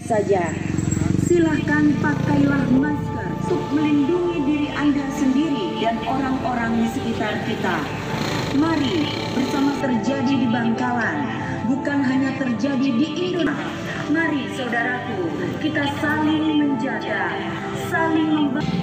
saja. Silahkan pakailah masker untuk melindungi diri Anda sendiri dan orang-orang di sekitar kita. Mari bersama terjadi di Bangkalan, bukan hanya terjadi di Indonesia. Mari saudaraku, kita saling menjaga, saling membantu.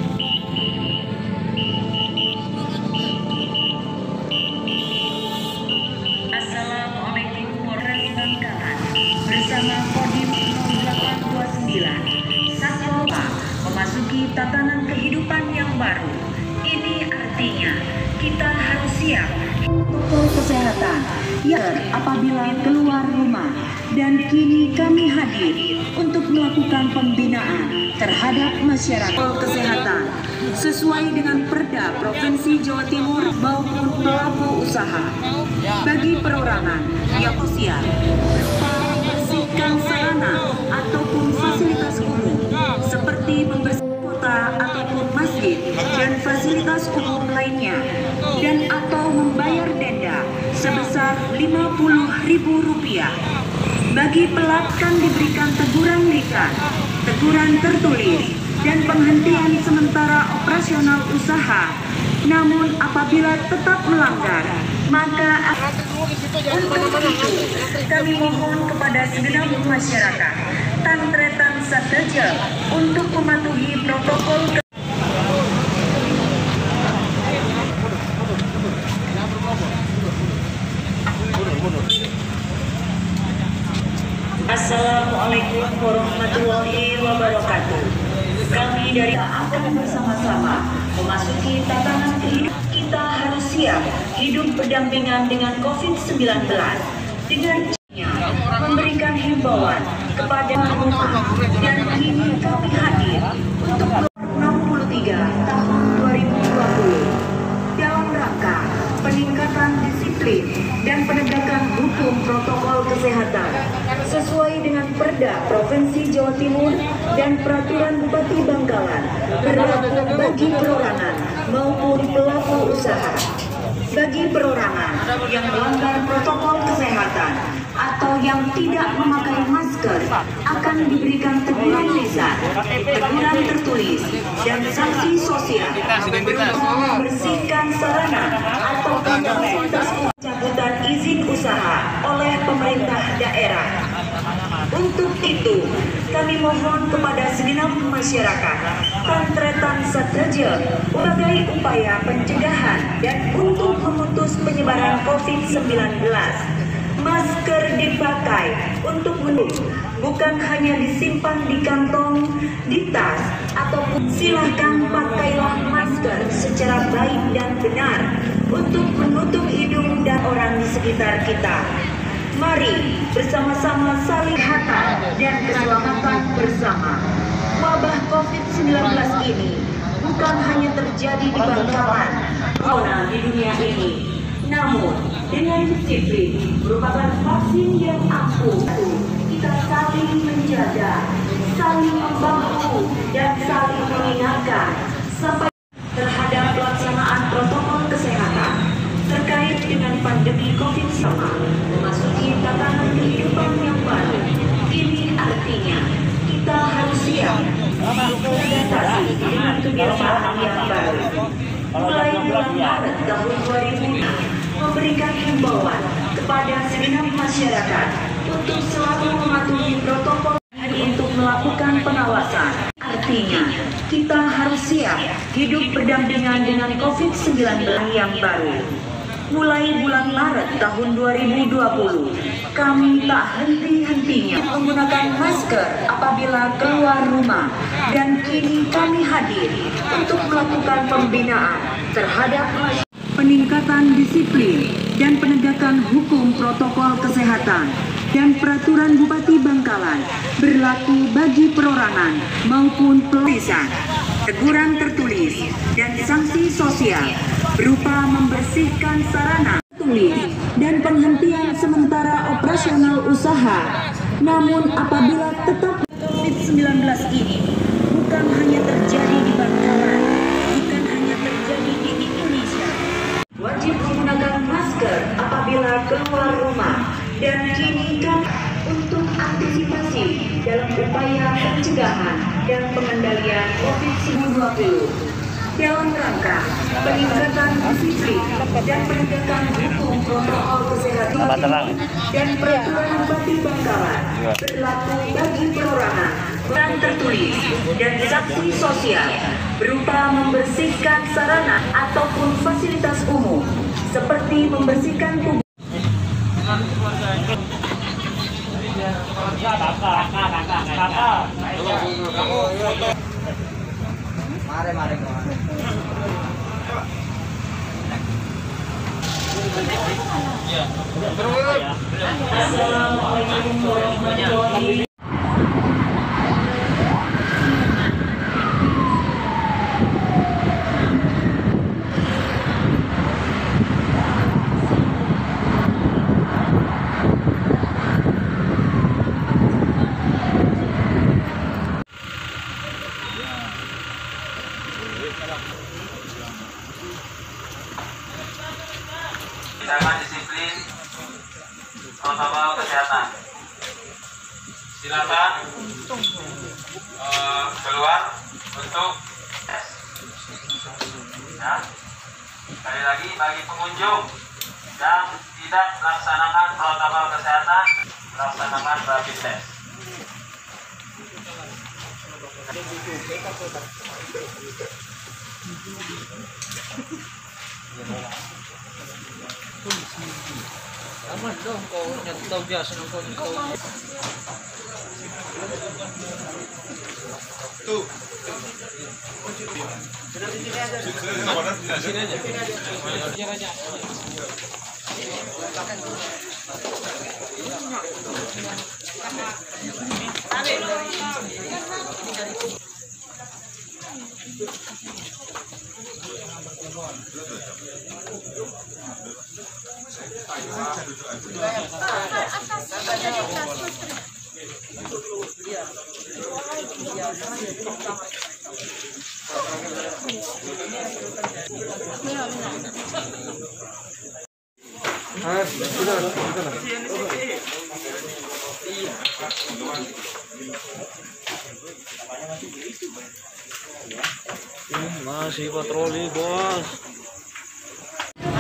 Assalamualaikum warahmatullahi wabarakatuh. Bersama Kodim 0829, Satwa memasuki tatanan kehidupan yang baru. Ini artinya kita harus siap protokol kesehatan yang apabila keluar rumah. Dan kini kami hadir untuk melakukan pembinaan terhadap masyarakat kesehatan sesuai dengan Perda Provinsi Jawa Timur maupun pelaku usaha. Bagi perorangan yang sosial, membersihkan sarana ataupun fasilitas umum seperti membersihkan kota ataupun masjid dan fasilitas umum lainnya, dan atau membayar denda sebesar Rp50.000. Bagi pelaku diberikan teguran lisan, teguran tertulis, dan penghentian sementara operasional usaha. Namun apabila tetap melanggar, maka untuk itu kami mohon kepada segenap masyarakat Tantretan Sateja untuk mematuhi protokol. Assalamualaikum warahmatullahi wabarakatuh. Kami dari akan bersama-sama memasuki tatanan kehidupan. Kita harus siap hidup berdampingan dengan COVID-19 dengan memberikan himbauan kepada umat. Dan kini kami hadir untuk 63 tahun 2020 dalam rangka peningkatan disiplin dan penegakan hukum protokol kesehatan sesuai dengan Perda Provinsi Jawa Timur dan Peraturan Bupati Bangkalan berlaku bagi perorangan maupun pelaku usaha. Bagi perorangan yang melanggar protokol kesehatan atau yang tidak memakai masker akan diberikan teguran lisan, teguran tertulis, dan sanksi sosial berupa membersihkan sarana atau fasilitas pencabutan izin usaha oleh pemerintah daerah. Untuk itu, kami mohon kepada segenap masyarakat Tantretan Sateja sebagai upaya pencegahan dan untuk memutus penyebaran COVID-19. Masker dipakai untuk bukan hanya disimpan di kantong, di tas, ataupun silahkan pakailah masker secara baik dan benar untuk menutup hidung dan orang di sekitar kita. Mari bersama-sama saling kesehatan dan keselamatan bersama. Wabah COVID-19 ini bukan hanya terjadi di Bangkalan, corona di dunia ini, namun dengan disiplin merupakan vaksin yang ampuh. Kita saling menjaga, saling membantu, dan saling mengingatkan sampai terhadap pelaksanaan protokol kesehatan terkait dengan pandemi COVID-19 memasuki tatanan kehidupan yang baru. Ini artinya kita harus siap beradaptasi dengan kebiasaan yang baru. Mulai bulan Maret tahun 2000 memberikan himbauan kepada segenap masyarakat untuk selalu mematuhi protokol untuk melakukan pengawasan. Artinya, kita harus siap hidup berdampingan dengan COVID-19 yang baru. Mulai bulan Maret tahun 2020, kami tak henti-hentinya menggunakan masker apabila keluar rumah. Dan kini kami hadir untuk melakukan pembinaan terhadap peningkatan disiplin dan penegakan hukum protokol kesehatan dan Peraturan Bupati Bangkalan berlaku bagi perorangan maupun pelisian. Teguran tertulis dan sanksi sosial berupa membersihkan sarana tulis dan penghentian sementara operasional usaha. Namun apabila tetap COVID-19 ini bukan hanya terjadi di Bangkalan, bukan hanya terjadi di Indonesia. Wajib menggunakan masker apabila keluar rumah. Dan kini kan untuk antisipasi dalam upaya pencegahan dan pengendalian COVID-19 dalam rangka peningkatan disiplin dan penegakan hukum protokol kesehatan dan peraturan Bupati Bangkalan berlaku bagi perorangan dan tertulis dan sanksi sosial berupa membersihkan sarana ataupun fasilitas umum seperti membersihkan tubuh. Assalamualaikum warahmatullahi wabarakatuh. Sangat disiplin protokol kesehatan. Silakan keluar untuk tes. Ya. Sekali lagi bagi pengunjung yang tidak melaksanakan protokol kesehatan, laksanakan rapid test. Aman dong kau nyetau biasa kau nyetau. Tuh. Sini aja. Biar aja. Masih patroli, bos.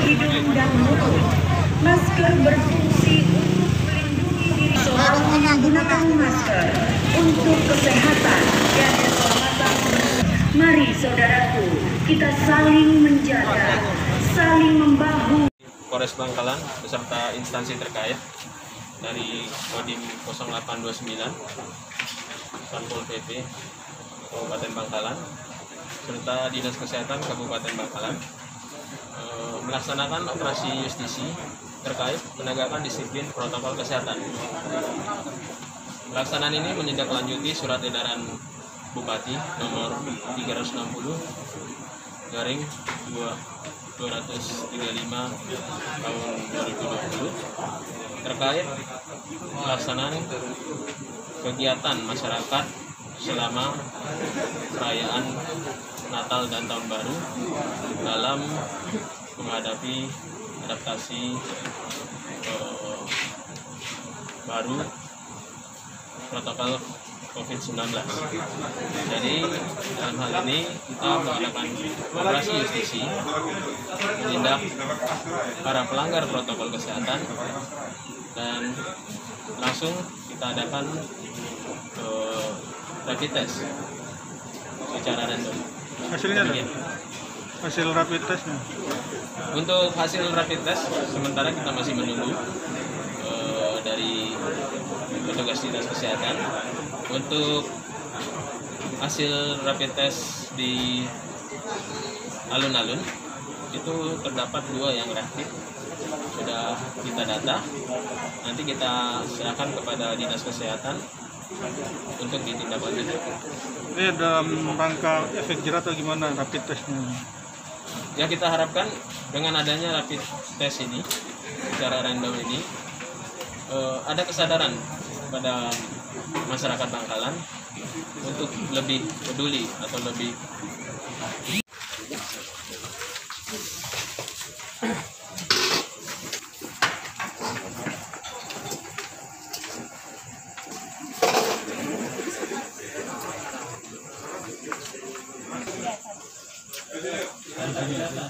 Hidung dan mulut. Masker berfungsi untuk melindungi diri seorang. Gunakan masker untuk kesehatan dan keselamatan. Mari saudaraku, kita saling menjaga, saling membahu. Polres Bangkalan beserta instansi terkait dari Kodim 0829 Satpol PP Kabupaten Bangkalan serta Dinas Kesehatan Kabupaten Bangkalan melaksanakan operasi justisi terkait penegakan disiplin protokol kesehatan. Pelaksanaan ini menindaklanjuti surat edaran Bupati nomor 360 garing 235 tahun 2020 terkait pelaksanaan kegiatan masyarakat selama perayaan Natal dan Tahun Baru dalam menghadapi adaptasi baru protokol COVID-19. Jadi dalam hal ini kita mengadakan operasi justisi menindak para pelanggar protokol kesehatan dan langsung kita adakan rapid test secara random. Hasilnya ada? Hasil rapid testnya? Untuk hasil rapid test sementara kita masih menunggu dari petugas dinas kesehatan. Untuk hasil rapid test di alun-alun itu terdapat 2 yang reaktif, sudah kita data, nanti kita serahkan kepada dinas kesehatan untuk ditindaklanjuti. Ini dalam rangka efek jerah atau gimana rapid testnya? Ya, kita harapkan dengan adanya rapid test ini secara random ini ada kesadaran pada masyarakat Bangkalan untuk lebih peduli atau lebih Merah